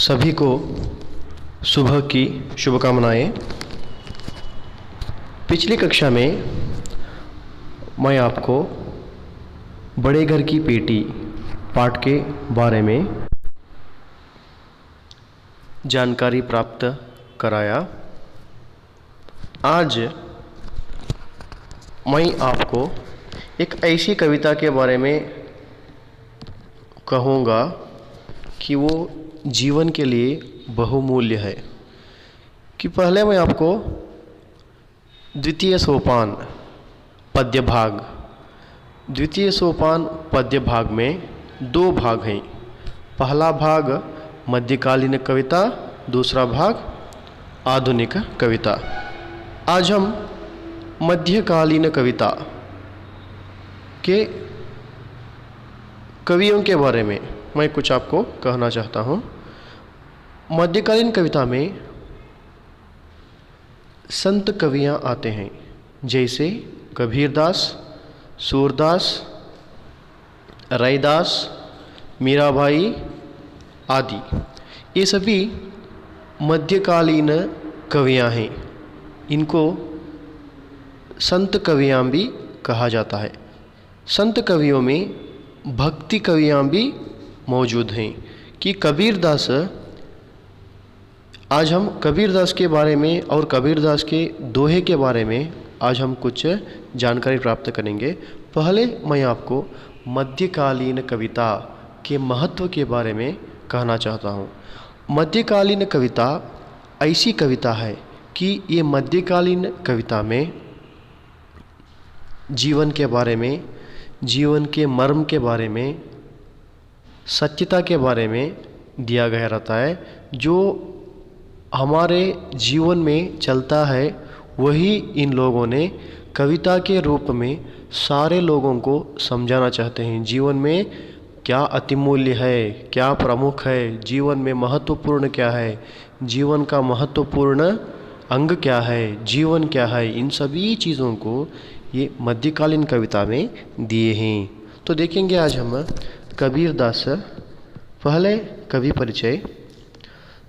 सभी को सुबह की शुभकामनाएं। पिछली कक्षा में मैं आपको बड़े घर की पेटी पाठ के बारे में जानकारी प्राप्त कराया। आज मैं आपको एक ऐसी कविता के बारे में कहूँगा कि वो जीवन के लिए बहुमूल्य है। कि पहले मैं आपको द्वितीय सोपान पद्य भाग में दो भाग हैं। पहला भाग मध्यकालीन कविता, दूसरा भाग आधुनिक कविता। आज हम मध्यकालीन कविता के कवियों के बारे में मैं कुछ आपको कहना चाहता हूँ। मध्यकालीन कविता में संत कवियाँ आते हैं, जैसे कबीरदास, सूरदास, रैदास, मीराबाई आदि। ये सभी मध्यकालीन कवियाँ हैं। इनको संत कवियाँ भी कहा जाता है। संत कवियों में भक्ति कवियाँ भी मौजूद हैं। कि कबीरदास, आज हम कबीरदास के बारे में और कबीरदास के दोहे के बारे में आज हम कुछ जानकारी प्राप्त करेंगे। पहले मैं आपको मध्यकालीन कविता के महत्व के बारे में कहना चाहता हूँ। मध्यकालीन कविता ऐसी कविता है कि ये मध्यकालीन कविता में जीवन के बारे में, जीवन के मर्म के बारे में, सत्यता के बारे में दिया गया रहता है। जो हमारे जीवन में चलता है वही इन लोगों ने कविता के रूप में सारे लोगों को समझाना चाहते हैं। जीवन में क्या अतिमूल्य है, क्या प्रमुख है, जीवन में महत्वपूर्ण क्या है, जीवन का महत्वपूर्ण अंग क्या है, जीवन क्या है, इन सभी चीज़ों को ये मध्यकालीन कविता में दिए हैं। तो देखेंगे आज हम कबीरदास। पहले कवि परिचय।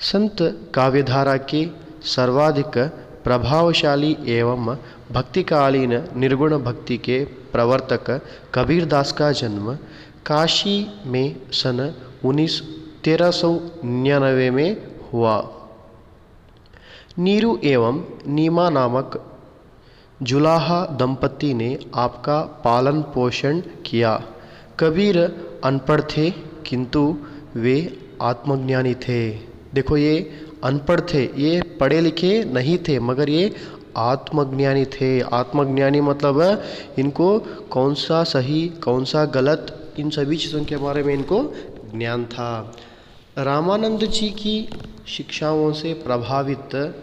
संत काव्यधारा के सर्वाधिक प्रभावशाली एवं भक्तिकालीन निर्गुण भक्ति के प्रवर्तक कबीरदास का जन्म काशी में सन 1399 में हुआ। नीरू एवं नीमा नामक जुलाहा दंपति ने आपका पालन पोषण किया। कबीर अनपढ़ थे किंतु वे आत्मज्ञानी थे। देखो, ये अनपढ़ थे, ये पढ़े लिखे नहीं थे, मगर ये आत्मज्ञानी थे। आत्मज्ञानी मतलब इनको कौन सा सही कौन सा गलत, इन सभी चीज़ों के बारे में इनको ज्ञान था। रामानंद जी की शिक्षाओं से प्रभावित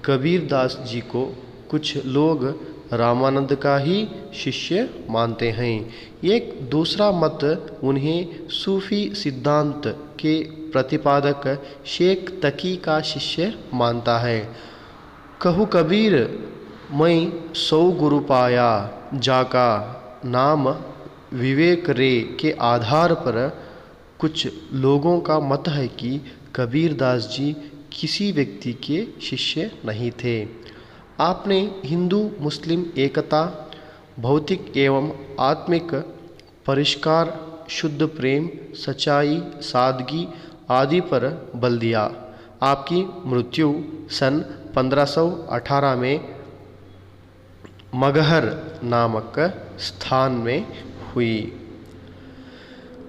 कबीरदास जी को कुछ लोग रामानंद का ही शिष्य मानते हैं। एक दूसरा मत उन्हें सूफी सिद्धांत के प्रतिपादक शेख तकी का शिष्य मानता है। कहु कबीर मैं 100 गुरु पाया, जाका नाम विवेक रे के आधार पर कुछ लोगों का मत है कि कबीरदास जी किसी व्यक्ति के शिष्य नहीं थे। आपने हिंदू मुस्लिम एकता, भौतिक एवं आत्मिक परिष्कार, शुद्ध प्रेम, सच्चाई, सादगी आदि पर बल दिया। आपकी मृत्यु सन 1518 में मगहर नामक स्थान में हुई।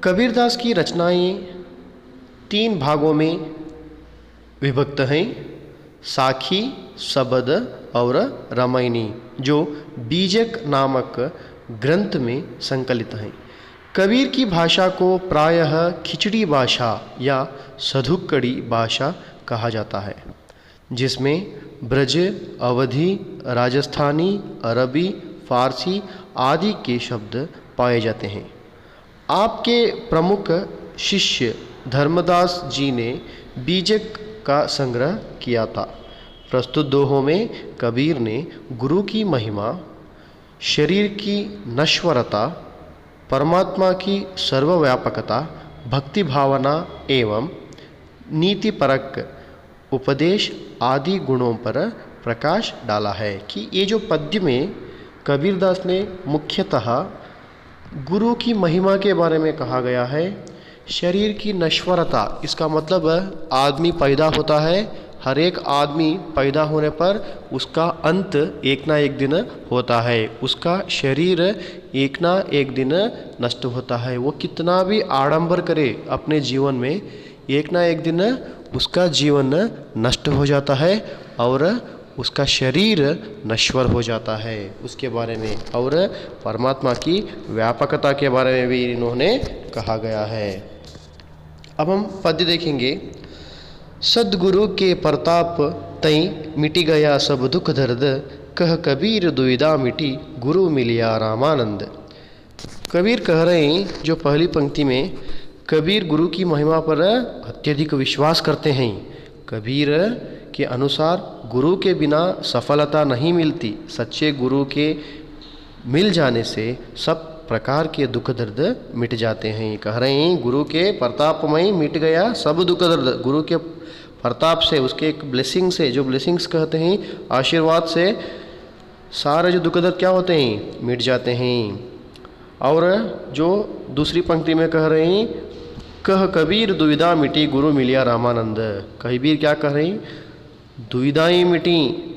कबीरदास की रचनाएं 3 भागों में विभक्त हैं। साखी, शबद और रामायणी, जो बीजक नामक ग्रंथ में संकलित हैं। कबीर की भाषा को प्रायः खिचड़ी भाषा या सधुक्कड़ी भाषा कहा जाता है, जिसमें ब्रज, अवधी, राजस्थानी, अरबी, फारसी आदि के शब्द पाए जाते हैं। आपके प्रमुख शिष्य धर्मदास जी ने बीजक का संग्रह किया था। प्रस्तुत दोहों में कबीर ने गुरु की महिमा, शरीर की नश्वरता, परमात्मा की सर्वव्यापकता, भक्ति भावना एवं नीतिपरक उपदेश आदि गुणों पर प्रकाश डाला है। कि ये जो पद्य में कबीरदास ने मुख्यतः गुरु की महिमा के बारे में कहा गया है। शरीर की नश्वरता, इसका मतलब आदमी पैदा होता है, हर एक आदमी पैदा होने पर उसका अंत एक ना एक दिन होता है, उसका शरीर एक ना एक दिन नष्ट होता है। वो कितना भी आडंबर करे अपने जीवन में, एक ना एक दिन उसका जीवन नष्ट हो जाता है और उसका शरीर नश्वर हो जाता है। उसके बारे में और परमात्मा की व्यापकता के बारे में भी इन्होंने कहा गया है। अब हम पद्य देखेंगे। सद्गुरु के प्रताप तई मिटी गया सब दुख दर्द, कह कबीर दुविधा मिटी गुरु मिलिया रामानंद। कबीर कह रहे हैं, जो पहली पंक्ति में, कबीर गुरु की महिमा पर अत्यधिक विश्वास करते हैं। कबीर के अनुसार गुरु के बिना सफलता नहीं मिलती। सच्चे गुरु के मिल जाने से सब प्रकार के दुख दर्द मिट जाते हैं। कह रहे हैं गुरु के प्रताप में मिट गया सब दुख दर्द। गुरु के प्रताप से, उसके एक ब्लेसिंग से, जो ब्लेसिंग्स कहते हैं आशीर्वाद से, सारे जो दुख दर्द क्या होते हैं, मिट जाते हैं। और जो दूसरी पंक्ति में कह रहे हैं, कह कबीर दुविधा मिटी गुरु मिलिया रामानंद। कबीर क्या कह रहे हैं, दुविधाएं मिटी,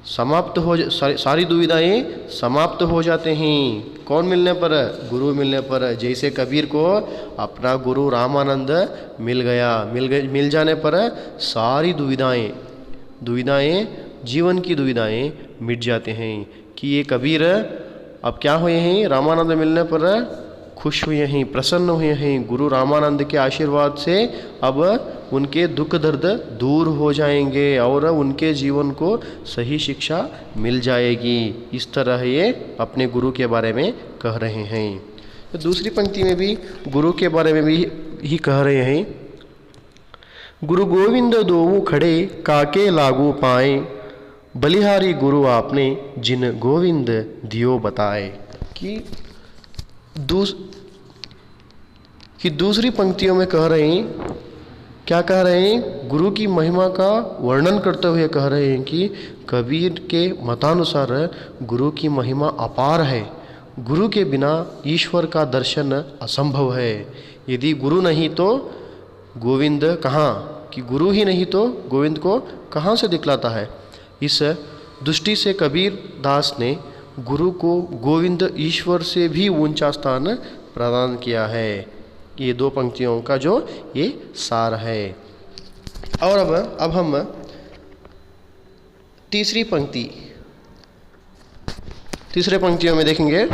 समाप्त हो, सारी दुविधाएं समाप्त हो जाते हैं। कौन मिलने पर, गुरु मिलने पर। जैसे कबीर को अपना गुरु रामानंद मिल गया, मिल जाने पर सारी दुविधाएं जीवन की दुविधाएं मिट जाते हैं। कि ये कबीर अब क्या हुए हैं, रामानंद मिलने पर खुश हुए हैं, प्रसन्न हुए हैं। गुरु रामानंद के आशीर्वाद से अब उनके दुख दर्द दूर हो जाएंगे और उनके जीवन को सही शिक्षा मिल जाएगी। इस तरह ये अपने गुरु के बारे में कह रहे हैं। तो दूसरी पंक्ति में भी गुरु के बारे में भी ही कह रहे हैं, गुरु गोविंद दोऊ खड़े काके लागू पाए, बलिहारी गुरु आपने जिन गोविंद दियो बताए। कि दूसरी पंक्तियों में कह रहे हैं, क्या कह रहे हैं, गुरु की महिमा का वर्णन करते हुए कह रहे हैं कि कबीर के मतानुसार गुरु की महिमा अपार है। गुरु के बिना ईश्वर का दर्शन असंभव है। यदि गुरु नहीं तो गोविंद कहाँ, कि गुरु ही नहीं तो गोविंद को कहाँ से दिखलाता है। इस दृष्टि से कबीर दास ने गुरु को गोविंद ईश्वर से भी ऊंचा स्थान प्रदान किया है। ये दो पंक्तियों का जो ये सार है। और अब हम तीसरी पंक्तियों में देखेंगे,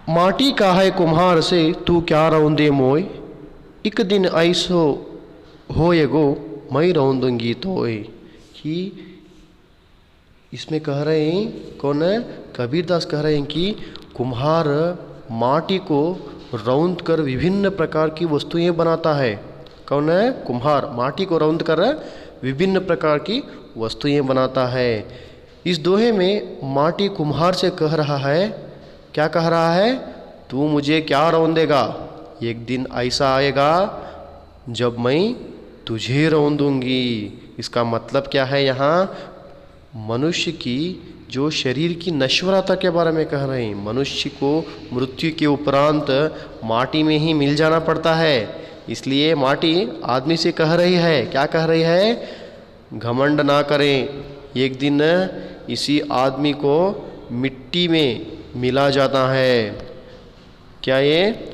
माटी का है कुम्हार से तू क्या रौंदे मोय, एक दिन ऐसो होए गो मैं रौंदूंगी तोय। कि इसमें कह रहे हैं, कौन है, कबीरदास कह रहे हैं कि कुम्हार माटी को रौंद कर विभिन्न प्रकार की वस्तुएं बनाता है। कौन है, कुम्हार माटी को रौंद कर विभिन्न प्रकार की वस्तुएं बनाता है। इस दोहे में माटी कुम्हार से कह रहा है, क्या कह रहा है, तू मुझे क्या रौंदेगा, एक दिन ऐसा आएगा जब मैं तुझे रौंदूंगी। इसका मतलब क्या है, यहाँ मनुष्य की जो शरीर की नश्वरता के बारे में कह रहे हैं। मनुष्य को मृत्यु के उपरांत माटी में ही मिल जाना पड़ता है। इसलिए माटी आदमी से कह रही है, क्या कह रही है, घमंड ना करें, एक दिन इसी आदमी को मिट्टी में मिला जाता है। क्या ये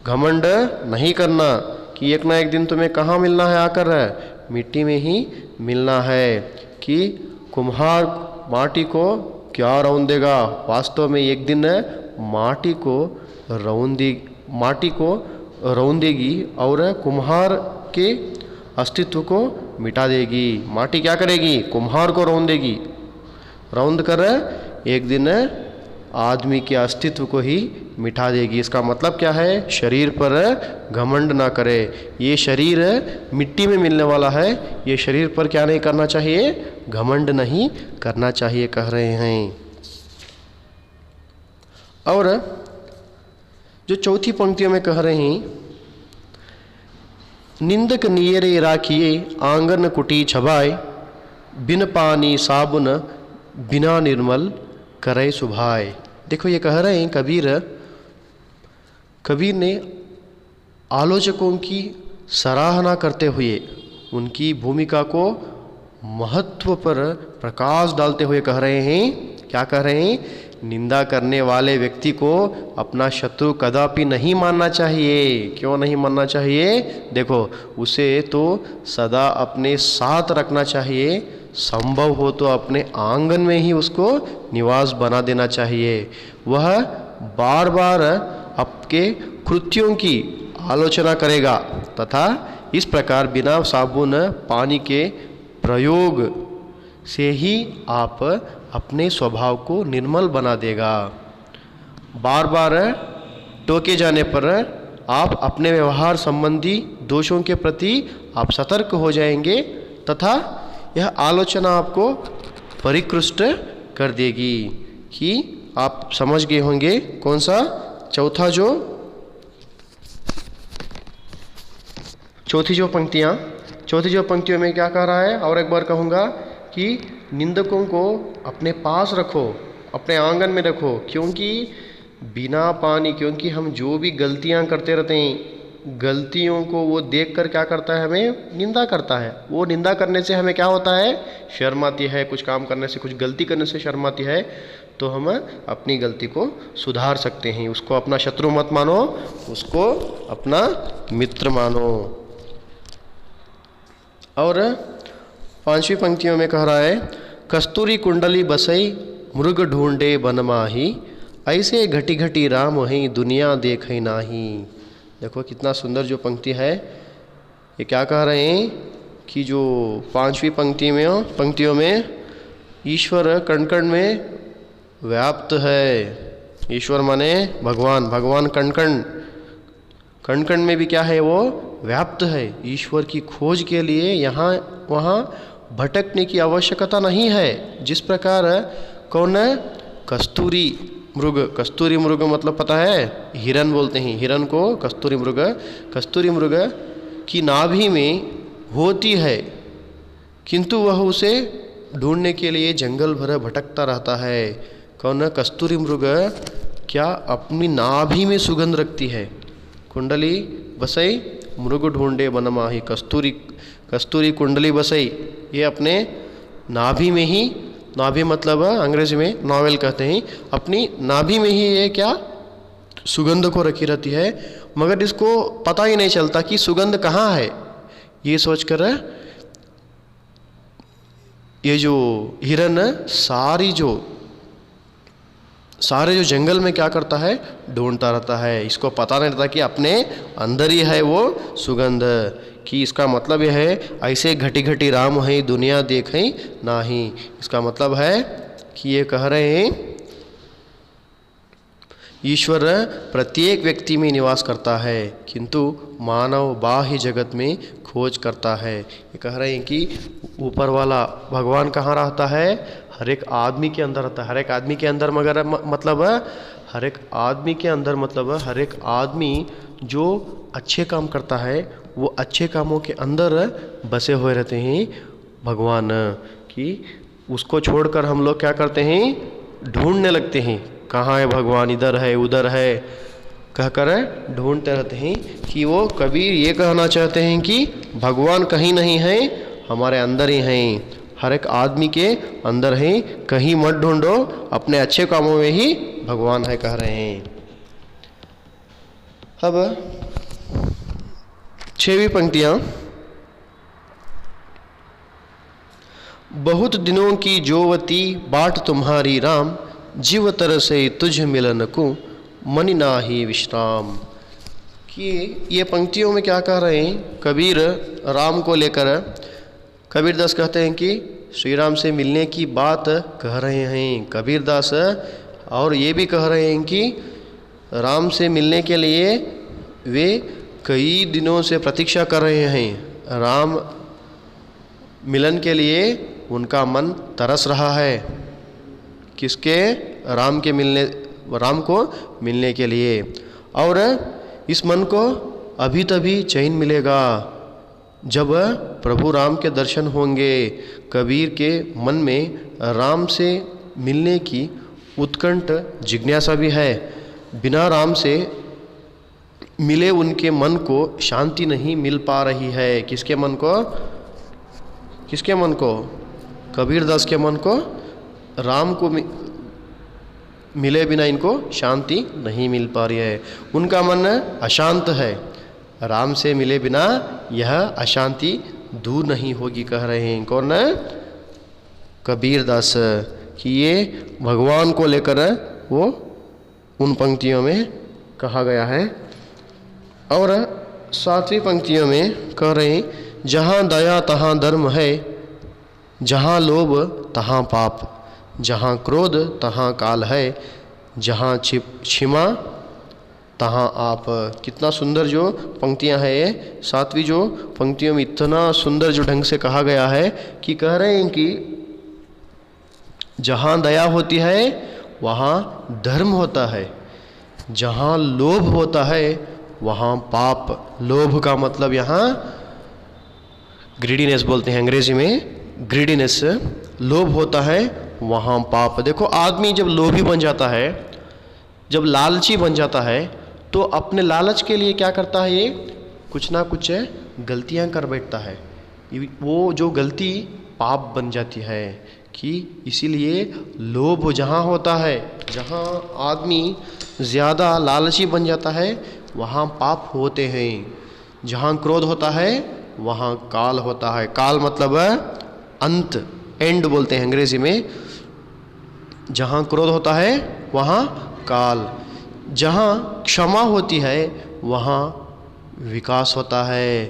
घमंड नहीं करना कि एक ना एक दिन तुम्हें कहाँ मिलना है, आकर मिट्टी में ही मिलना है। कि कुम्हार माटी को क्या रौंदेगा, वास्तव में एक दिन माटी को रौंदेगी और कुम्हार के अस्तित्व को मिटा देगी। माटी क्या करेगी, कुम्हार को रौंदेगी, रौंद कर एक दिन आदमी के अस्तित्व को ही मिटा देगी। इसका मतलब क्या है, शरीर पर घमंड ना करे। ये शरीर मिट्टी में मिलने वाला है, ये शरीर पर क्या नहीं करना चाहिए, घमंड नहीं करना चाहिए, कह रहे हैं। और जो चौथी पंक्तियों में कह रहे हैं, निंदक नियरे राखिए आंगन कुटी छबाए, बिन पानी साबुन बिना निर्मल करे सुभाए। देखो ये कह रहे हैं कबीर ने आलोचकों की सराहना करते हुए उनकी भूमिका को महत्व पर प्रकाश डालते हुए कह रहे हैं, क्या कह रहे हैं? निंदा करने वाले व्यक्ति को अपना शत्रु कदापि नहीं मानना चाहिए। क्यों नहीं मानना चाहिए? देखो, उसे तो सदा अपने साथ रखना चाहिए, संभव हो तो अपने आंगन में ही उसको निवास बना देना चाहिए। वह बार बार आपके कृत्यों की आलोचना करेगा तथा इस प्रकार बिना साबुन पानी के प्रयोग से ही आप अपने स्वभाव को निर्मल बना देगा। बार बार टोके जाने पर आप अपने व्यवहार संबंधी दोषों के प्रति आप सतर्क हो जाएंगे तथा यह आलोचना आपको परिकृष्ट कर देगी। कि आप समझ गए होंगे कौन सा चौथी जो पंक्तियों में क्या कह रहा है? और एक बार कहूँगा कि निंदकों को अपने पास रखो, अपने आंगन में रखो, क्योंकि बिना पानी, क्योंकि हम जो भी गलतियां करते रहते हैं, गलतियों को वो देखकर क्या करता है? हमें निंदा करता है। वो निंदा करने से हमें क्या होता है? शर्म आती है। कुछ काम करने से, कुछ गलती करने से शर्म आती है, तो हम अपनी गलती को सुधार सकते हैं। उसको अपना शत्रु मत मानो, उसको अपना मित्र मानो। और 5वीं पंक्तियों में कह रहा है, कस्तूरी कुंडली बसई मृग ढूंढे बन माही, ऐसे घटी घटी राम वहीं दुनिया देखे नाही। देखो कितना सुंदर जो पंक्ति है। ये क्या कह रहे हैं कि जो 5वीं पंक्तियों में ईश्वर कण कण में व्याप्त है। ईश्वर माने भगवान, भगवान कण कण में भी क्या है? वो व्याप्त है। ईश्वर की खोज के लिए यहाँ वहाँ भटकने की आवश्यकता नहीं है। जिस प्रकार कौन है? कस्तूरी मृग मतलब पता है? हिरन बोलते हैं। हिरन को कस्तूरी मृग की नाभि में होती है, किंतु वह उसे ढूंढने के लिए जंगल भर भटकता रहता है। कौन? कस्तूरी मृग क्या अपनी नाभि में सुगंध रखती है। कुंडली बसई मृग ढूंढे बन माही, कस्तूरी कुंडली बसई, ये अपने नाभि में ही, नाभि मतलब अंग्रेजी में नॉवेल कहते हैं, अपनी नाभि में ही ये क्या सुगंध को रखी रहती है, मगर इसको पता ही नहीं चलता कि सुगंध कहाँ है। ये सोचकर ये जो हिरन सारे जो जंगल में क्या करता है? ढूंढता रहता है। इसको पता नहीं रहता कि अपने अंदर ही है वो सुगंध। कि इसका मतलब यह है, ऐसे घटी घटी राम है दुनिया देखें नाही। इसका मतलब है कि ये कह रहे हैं ईश्वर प्रत्येक व्यक्ति में निवास करता है, किंतु मानव बाह्य जगत में खोज करता है। ये कह रहे हैं कि ऊपर वाला भगवान कहाँ रहता है? हर एक आदमी के अंदर रहता है। हर एक आदमी के अंदर मगर मतलब हर एक आदमी के अंदर मतलब हर एक आदमी जो अच्छे काम करता है वो अच्छे कामों के अंदर बसे हुए रहते हैं भगवान। कि उसको छोड़कर हम लोग क्या करते हैं? ढूंढने लगते हैं, कहाँ है भगवान? इधर है, उधर है, कहकर ढूंढते रहते हैं। कि वो कबीर ये कहना चाहते हैं कि भगवान कहीं नहीं है, हमारे अंदर ही हैं। हर एक आदमी के अंदर है, कहीं मत ढूंढो, अपने अच्छे कामों में ही भगवान है, कह रहे हैं। अब 6वीं पंक्तियाँ, बहुत दिनों की जोवती बाट तुम्हारी राम, जीव तरसे तुझ मिलन को मनि नाही विश्राम। कि ये पंक्तियों में क्या कह रहे हैं? कबीर राम को लेकर कबीरदास कहते हैं कि श्री राम से मिलने की बात कह रहे हैं कबीरदास, और ये भी कह रहे हैं कि राम से मिलने के लिए वे कई दिनों से प्रतीक्षा कर रहे हैं। राम मिलन के लिए उनका मन तरस रहा है। किसके? राम को मिलने के लिए। और इस मन को अभी तभी चैन मिलेगा जब प्रभु राम के दर्शन होंगे। कबीर के मन में राम से मिलने की उत्कंठ जिज्ञासा भी है। बिना राम से मिले उनके मन को शांति नहीं मिल पा रही है। किसके मन को? किसके मन को? कबीरदास के मन को। राम को मिले बिना इनको शांति नहीं मिल पा रही है। उनका मन अशांत है। राम से मिले बिना यह अशांति दूर नहीं होगी, कह रहे हैं कौन? कबीरदास। कि ये भगवान को लेकर वो उन पंक्तियों में कहा गया है। और 7वीं पंक्तियों में कह रहे हैं, जहाँ दया तहाँ धर्म है, जहाँ लोभ तहाँ पाप, जहाँ क्रोध तहाँ काल है, जहाँ क्षमा तहाँ आप। कितना सुंदर जो पंक्तियां हैं ये। 7वीं जो पंक्तियों में इतना सुंदर जो ढंग से कहा गया है कि कह रहे हैं कि जहाँ दया होती है वहाँ धर्म होता है, जहाँ लोभ होता है वहाँ पाप। लोभ का मतलब यहाँ ग्रीडीनेस बोलते हैं अंग्रेजी में, ग्रीडीनेस। लोभ होता है वहाँ पाप। देखो आदमी जब लोभी बन जाता है, जब लालची बन जाता है, तो अपने लालच के लिए क्या करता है? ये कुछ ना कुछ गलतियाँ कर बैठता है। वो जो गलती पाप बन जाती है। कि इसीलिए लोभ जहाँ होता है, जहाँ आदमी ज़्यादा लालची बन जाता है वहाँ पाप होते हैं। जहाँ क्रोध होता है वहाँ काल होता है। काल मतलब अंत, एंड बोलते हैं अंग्रेजी में। जहाँ क्रोध होता है वहाँ काल। जहाँ क्षमा होती है वहाँ विकास होता है।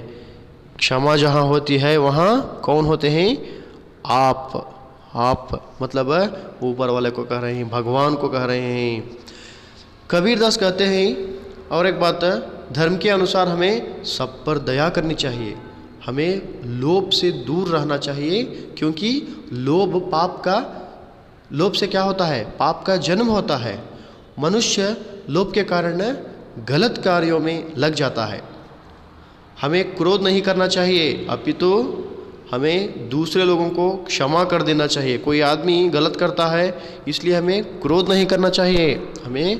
क्षमा जहाँ होती है वहाँ कौन होते हैं? आप। आप मतलब ऊपर वाले को कह रहे हैं, भगवान को कह रहे हैं। कबीरदास कहते हैं और एक बात, धर्म के अनुसार हमें सब पर दया करनी चाहिए, हमें लोभ से दूर रहना चाहिए। क्योंकि लोभ पाप का, लोभ से क्या होता है? पाप का जन्म होता है। मनुष्य लोभ के कारण गलत कार्यों में लग जाता है। हमें क्रोध नहीं करना चाहिए, अपितु हमें दूसरे लोगों को क्षमा कर देना चाहिए। कोई आदमी गलत करता है इसलिए हमें क्रोध नहीं करना चाहिए, हमें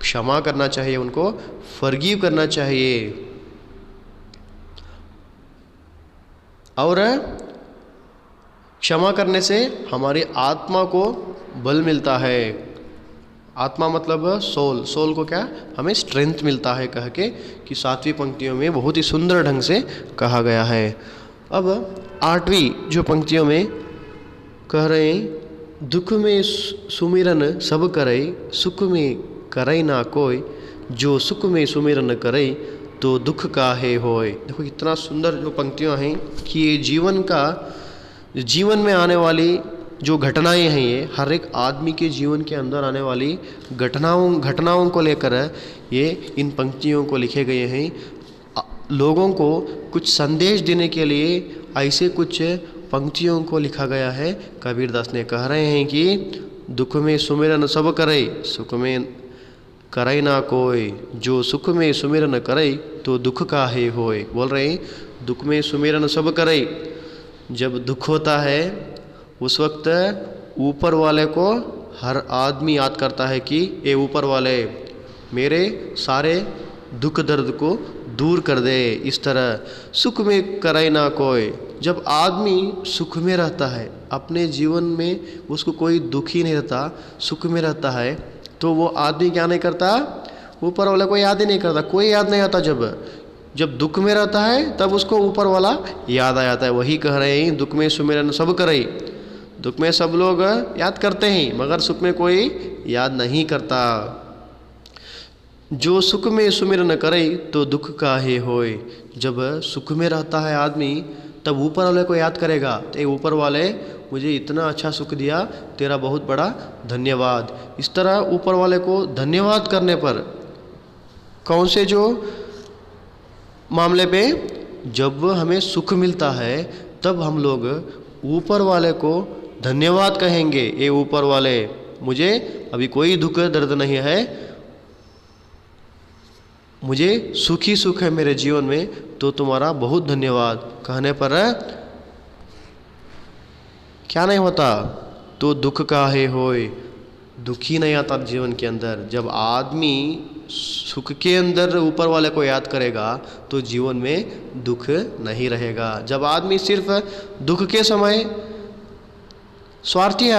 क्षमा करना चाहिए, उनको फॉरगिव करना चाहिए। और क्षमा करने से हमारी आत्मा को बल मिलता है। आत्मा मतलब सोल। सोल को क्या? हमें स्ट्रेंथ मिलता है, कह के कि 7वीं पंक्तियों में बहुत ही सुंदर ढंग से कहा गया है। अब 8वीं जो पंक्तियों में कह रहे हैं, दुख में सुमिरन सब करे, सुख में करे ना कोई, जो सुख में सुमिरन करे तो दुख काहे होय। देखो कितना सुंदर जो पंक्तियाँ हैं कि ये जीवन में आने वाली जो घटनाएं हैं, ये हर एक आदमी के जीवन के अंदर आने वाली घटनाओं को लेकर ये इन पंक्तियों को लिखे गए हैं। लोगों को कुछ संदेश देने के लिए ऐसे कुछ पंक्तियों को लिखा गया है। कबीरदास ने कह रहे हैं कि दुख में सुमिरन सब करे, सुख में करे ना कोई, जो सुख में सुमिरन करे तो दुख काहे होय। बोल रहे हैं दुख में सुमिरन सब करे। जब दुख होता है उस वक्त ऊपर वाले को हर आदमी याद करता है कि ये ऊपर वाले मेरे सारे दुख दर्द को दूर कर दे। इस तरह सुख में करे ना कोई। जब आदमी सुख में रहता है, अपने जीवन में उसको कोई दुख ही नहीं रहता, सुख में रहता है, तो वो आदमी क्या नहीं करता? ऊपर वाले को याद ही नहीं करता, कोई याद नहीं आता। जब दुख में रहता है तब उसको ऊपर वाला याद आ जाता है। वही कह रहे हैं दुख में सुमिरन सब करे। दुख में सब लोग याद करते हैं मगर सुख में कोई याद नहीं करता। जो सुख में सुमिरन करे तो दुख काहे होय। जब सुख में रहता है आदमी तब ऊपर वाले को याद करेगा, तो ऊपर वाले मुझे इतना अच्छा सुख दिया, तेरा बहुत बड़ा धन्यवाद। इस तरह ऊपर वाले को धन्यवाद करने पर कौन से जो मामले पे, जब हमें सुख मिलता है तब हम लोग ऊपर वाले को धन्यवाद कहेंगे। ये ऊपर वाले मुझे अभी कोई दुख दर्द नहीं है, मुझे सुख ही सुख है मेरे जीवन में, तो तुम्हारा बहुत धन्यवाद कहने पर क्या नहीं होता, तो दुख काहे होए, दुखी नहीं आता जीवन के अंदर। जब आदमी सुख के अंदर ऊपर वाले को याद करेगा तो जीवन में दुख नहीं रहेगा। जब आदमी सिर्फ दुख के समय, स्वार्थी है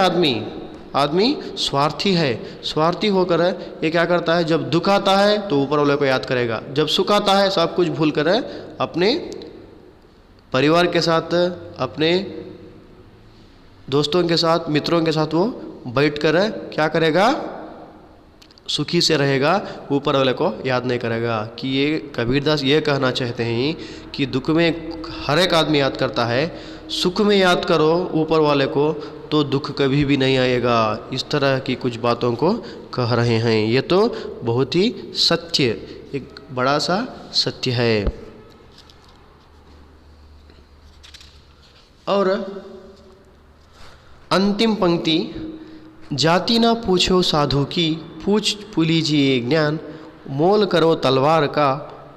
आदमी स्वार्थी है, स्वार्थी होकर ये क्या करता है, जब दुख आता है तो ऊपर वाले को याद करेगा, जब सुख आता है सब कुछ भूल कर अपने परिवार के साथ, अपने दोस्तों के साथ, मित्रों के साथ वो बैठ कर क्या करेगा, सुखी से रहेगा, ऊपर वाले को याद नहीं करेगा। कि ये कबीरदास ये कहना चाहते हैं कि दुख में हर एक आदमी याद करता है, सुख में याद करो ऊपर वाले को तो दुख कभी भी नहीं आएगा। इस तरह की कुछ बातों को कह रहे हैं। ये तो बहुत ही सत्य, एक बड़ा सा सत्य है। और अंतिम पंक्ति, जाति ना पूछो साधु की, पूछ लीजिए ज्ञान, मोल करो तलवार का,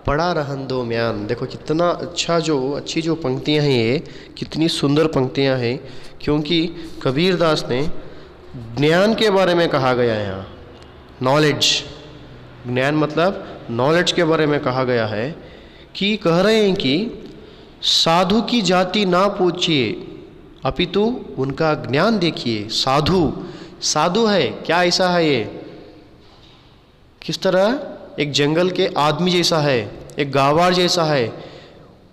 पड़ा रहन दो म्यान। देखो कितना अच्छी जो पंक्तियां हैं, ये कितनी सुंदर पंक्तियां हैं, क्योंकि कबीरदास ने ज्ञान के बारे में कहा गया है यहाँ, नॉलेज, ज्ञान मतलब नॉलेज के बारे में कहा गया है। कि कह रहे हैं कि साधु की जाति ना पूछिए, अपितु उनका ज्ञान देखिए। साधु है क्या, ऐसा है ये, किस तरह, एक जंगल के आदमी जैसा है, एक गावार जैसा है।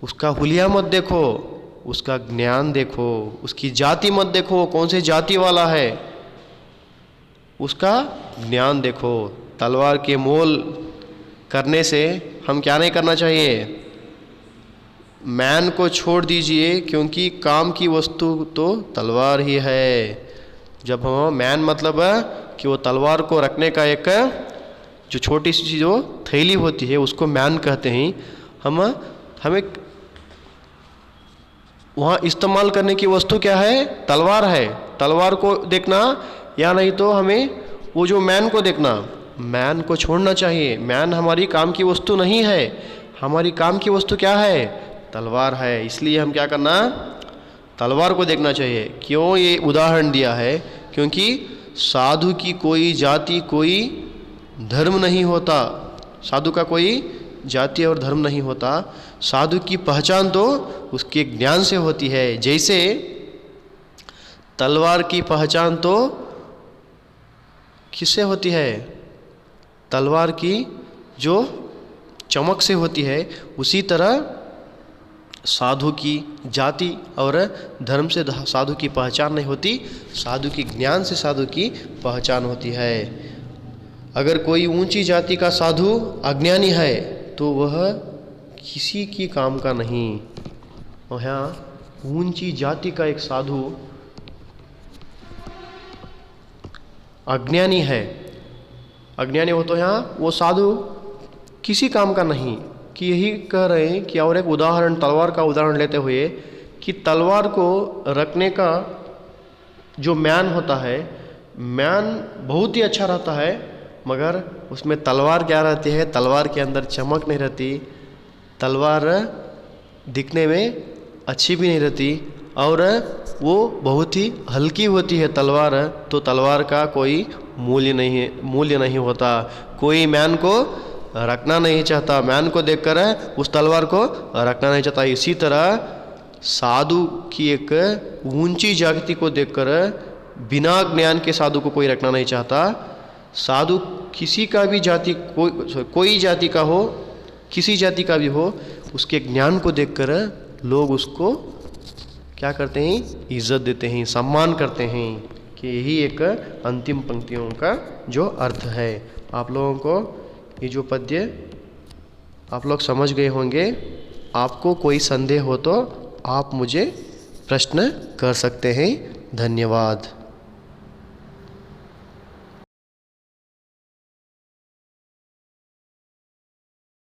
उसका हुलिया मत देखो, उसका ज्ञान देखो, उसकी जाति मत देखो, कौन से जाति वाला है, उसका ज्ञान देखो। तलवार के मोल करने से हम क्या नहीं करना चाहिए, मैन को छोड़ दीजिए, क्योंकि काम की वस्तु तो तलवार ही है। जब हम मैन मतलब है कि वो तलवार को रखने का एक जो छोटी सी जो थैली होती है उसको मैन कहते हैं। हमें वहाँ इस्तेमाल करने की वस्तु क्या है, तलवार है। तलवार को देखना या नहीं तो हमें वो जो मैन को देखना, मैन को छोड़ना चाहिए। मैन हमारी काम की वस्तु नहीं है, हमारी काम की वस्तु क्या है, तलवार है। इसलिए हम क्या करना, तलवार को देखना चाहिए। क्यों ये उदाहरण दिया है, क्योंकि साधु की कोई जाति कोई धर्म नहीं होता, साधु का कोई जाति और धर्म नहीं होता। साधु की पहचान तो उसके ज्ञान से होती है। जैसे तलवार की पहचान तो किससे होती है, तलवार की जो चमक से होती है, उसी तरह साधु की जाति और धर्म से साधु की पहचान नहीं होती, साधु की ज्ञान से साधु की पहचान होती है। अगर कोई ऊंची जाति का साधु अज्ञानी है तो वह किसी की काम का नहीं। और यहाँ ऊंची जाति का एक साधु अज्ञानी है, अज्ञानी हो तो यहाँ वो साधु किसी काम का नहीं। कि यही कह रहे हैं कि और एक उदाहरण, तलवार का उदाहरण लेते हुए, कि तलवार को रखने का जो म्यान होता है, म्यान बहुत ही अच्छा रहता है, मगर उसमें तलवार क्या रहती है, तलवार के अंदर चमक नहीं रहती, तलवार दिखने में अच्छी भी नहीं रहती, और वो बहुत ही हल्की होती है तलवार। तो तलवार का कोई मूल्य नहीं होता। कोई म्यान को रखना नहीं चाहता, मैन को देखकर उस तलवार को रखना नहीं चाहता। इसी तरह साधु की एक ऊंची जाति को देखकर बिना ज्ञान के साधु को कोई रखना नहीं चाहता। साधु किसी का भी जाति, कोई जाति का हो, किसी जाति का भी हो, उसके ज्ञान को देखकर लोग उसको क्या करते हैं, इज्जत देते हैं, सम्मान करते हैं। कि यही एक अंतिम पंक्तियों का जो अर्थ है। आप लोगों को ये जो पद्य आप लोग समझ गए होंगे। आपको कोई संदेह हो तो आप मुझे प्रश्न कर सकते हैं। धन्यवाद।